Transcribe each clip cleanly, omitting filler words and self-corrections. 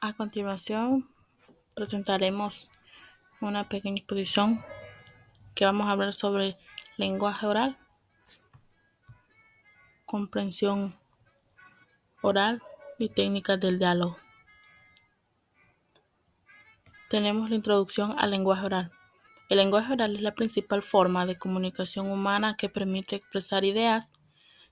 A continuación, presentaremos una pequeña exposición que vamos a hablar sobre lenguaje oral, comprensión oral y técnicas del diálogo. Tenemos la introducción al lenguaje oral. El lenguaje oral es la principal forma de comunicación humana que permite expresar ideas,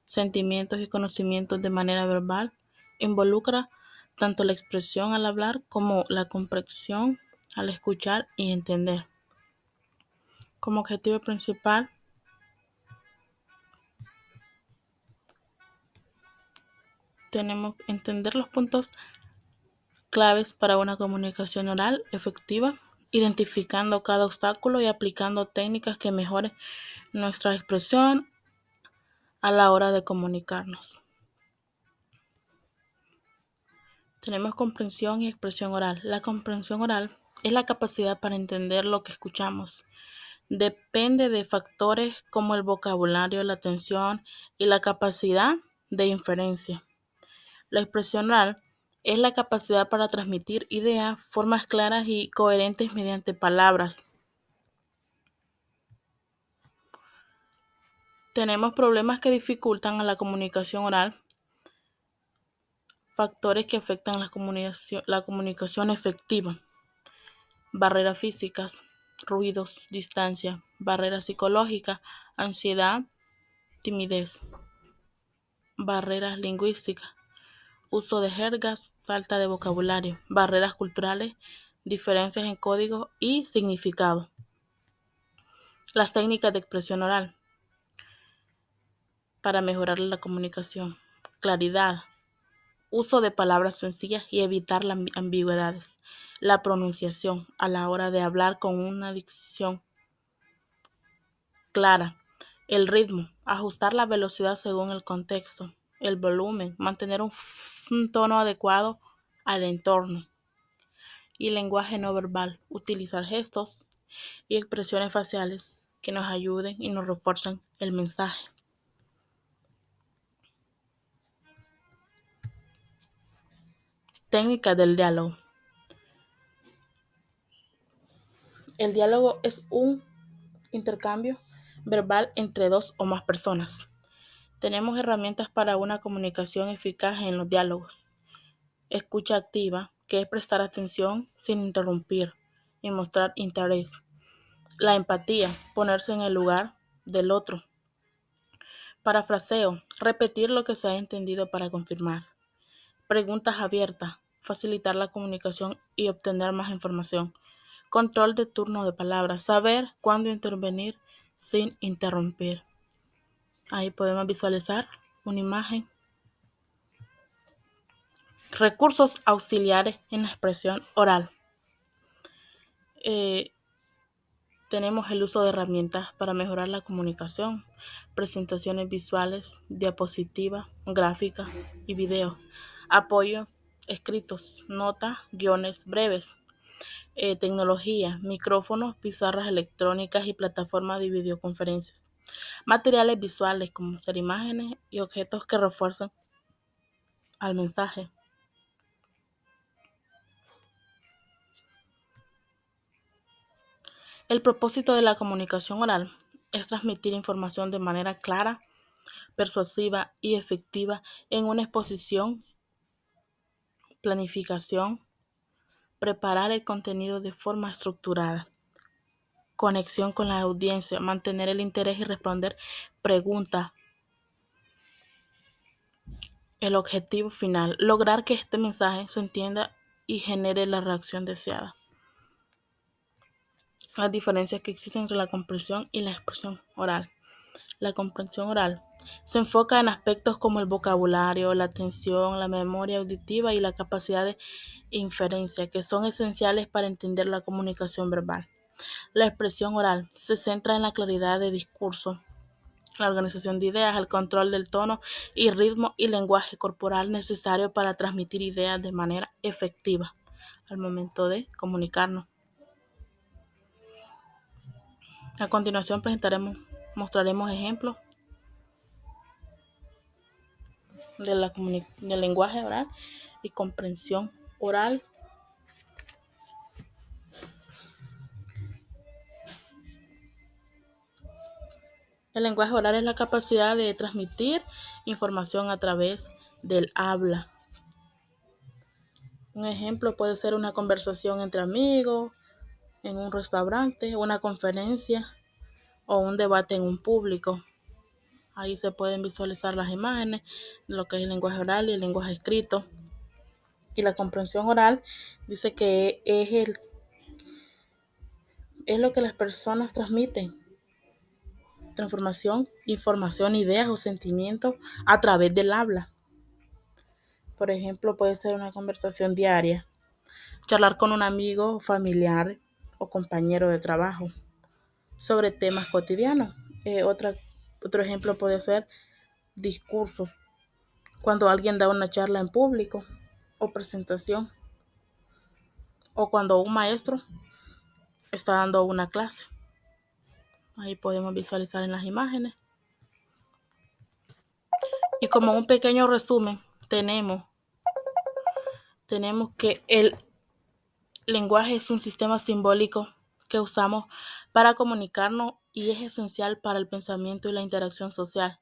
sentimientos y conocimientos de manera verbal. Involucra tanto la expresión al hablar como la comprensión al escuchar y entender. Como objetivo principal, tenemos que entender los puntos claves para una comunicación oral efectiva, identificando cada obstáculo y aplicando técnicas que mejoren nuestra expresión a la hora de comunicarnos. Tenemos comprensión y expresión oral. La comprensión oral es la capacidad para entender lo que escuchamos. Depende de factores como el vocabulario, la atención y la capacidad de inferencia. La expresión oral es la capacidad para transmitir ideas, formas claras y coherentes mediante palabras. Tenemos problemas que dificultan a la comunicación oral, factores que afectan la comunicación efectiva, barreras físicas, ruidos, distancia, barreras psicológicas, ansiedad, timidez, barreras lingüísticas, uso de jergas, falta de vocabulario, barreras culturales, diferencias en código y significado. Las técnicas de expresión oral para mejorar la comunicación: claridad, uso de palabras sencillas y evitar las ambigüedades. La pronunciación a la hora de hablar con una dicción clara. El ritmo, ajustar la velocidad según el contexto. El volumen, mantener un tono adecuado al entorno. Y lenguaje no verbal, utilizar gestos y expresiones faciales que nos ayuden y nos refuercen el mensaje. Técnicas del diálogo. El diálogo es un intercambio verbal entre dos o más personas. Tenemos herramientas para una comunicación eficaz en los diálogos. Escucha activa, que es prestar atención sin interrumpir y mostrar interés. La empatía, ponerse en el lugar del otro. Parafraseo, repetir lo que se ha entendido para confirmar. Preguntas abiertas, facilitar la comunicación y obtener más información. Control de turno de palabras, saber cuándo intervenir sin interrumpir. Ahí podemos visualizar una imagen. Recursos auxiliares en la expresión oral. Tenemos el uso de herramientas para mejorar la comunicación, presentaciones visuales, diapositivas, gráficas y videos, apoyos escritos, notas, guiones breves, tecnología, micrófonos, pizarras electrónicas y plataformas de videoconferencias, materiales visuales como ser imágenes y objetos que refuerzan al mensaje. El propósito de la comunicación oral es transmitir información de manera clara, persuasiva y efectiva en una exposición, planificación, preparar el contenido de forma estructurada, conexión con la audiencia, mantener el interés y responder preguntas. El objetivo final, lograr que este mensaje se entienda y genere la reacción deseada. Las diferencias que existen entre la comprensión y la expresión oral. La comprensión oral se enfoca en aspectos como el vocabulario, la atención, la memoria auditiva y la capacidad de inferencia, que son esenciales para entender la comunicación verbal. La expresión oral se centra en la claridad de discurso, la organización de ideas, el control del tono y ritmo y lenguaje corporal necesario para transmitir ideas de manera efectiva al momento de comunicarnos. A continuación mostraremos ejemplos del lenguaje oral y comprensión oral El lenguaje oral es la capacidad de transmitir información a través del habla. Un ejemplo puede ser una conversación entre amigos, en un restaurante, una conferencia o un debate en un público. Ahí se pueden visualizar las imágenes de lo que es el lenguaje oral y el lenguaje escrito. Y la comprensión oral dice que es lo que las personas transmiten. Información, ideas o sentimientos a través del habla. Por ejemplo, puede ser una conversación diaria, charlar con un amigo, familiar o compañero de trabajo sobre temas cotidianos. Otro ejemplo puede ser discursos, cuando alguien da una charla en público o presentación, o cuando un maestro está dando una clase. Ahí podemos visualizar en las imágenes. Y como un pequeño resumen, tenemos que el lenguaje es un sistema simbólico que usamos para comunicarnos y es esencial para el pensamiento y la interacción social.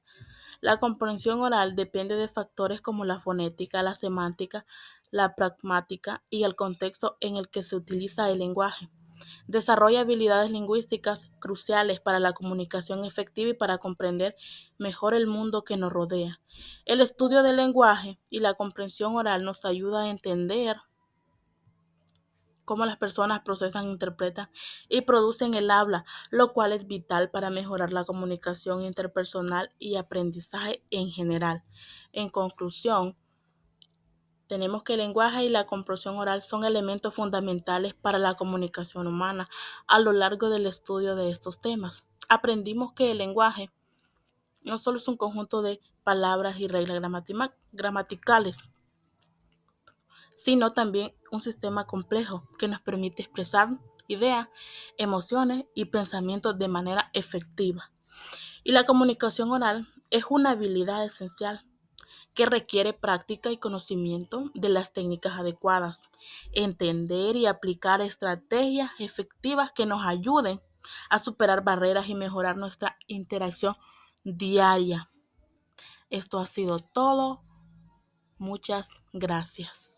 La comprensión oral depende de factores como la fonética, la semántica, la pragmática y el contexto en el que se utiliza el lenguaje. Desarrolla habilidades lingüísticas cruciales para la comunicación efectiva y para comprender mejor el mundo que nos rodea. El estudio del lenguaje y la comprensión oral nos ayuda a entender cómo las personas procesan, interpretan y producen el habla, lo cual es vital para mejorar la comunicación interpersonal y aprendizaje en general. En conclusión, tenemos que el lenguaje y la comprensión oral son elementos fundamentales para la comunicación humana. A lo largo del estudio de estos temas, aprendimos que el lenguaje no solo es un conjunto de palabras y reglas gramaticales, sino también un sistema complejo que nos permite expresar ideas, emociones y pensamientos de manera efectiva. Y la comunicación oral es una habilidad esencial que requiere práctica y conocimiento de las técnicas adecuadas, entender y aplicar estrategias efectivas que nos ayuden a superar barreras y mejorar nuestra interacción diaria. Esto ha sido todo. Muchas gracias.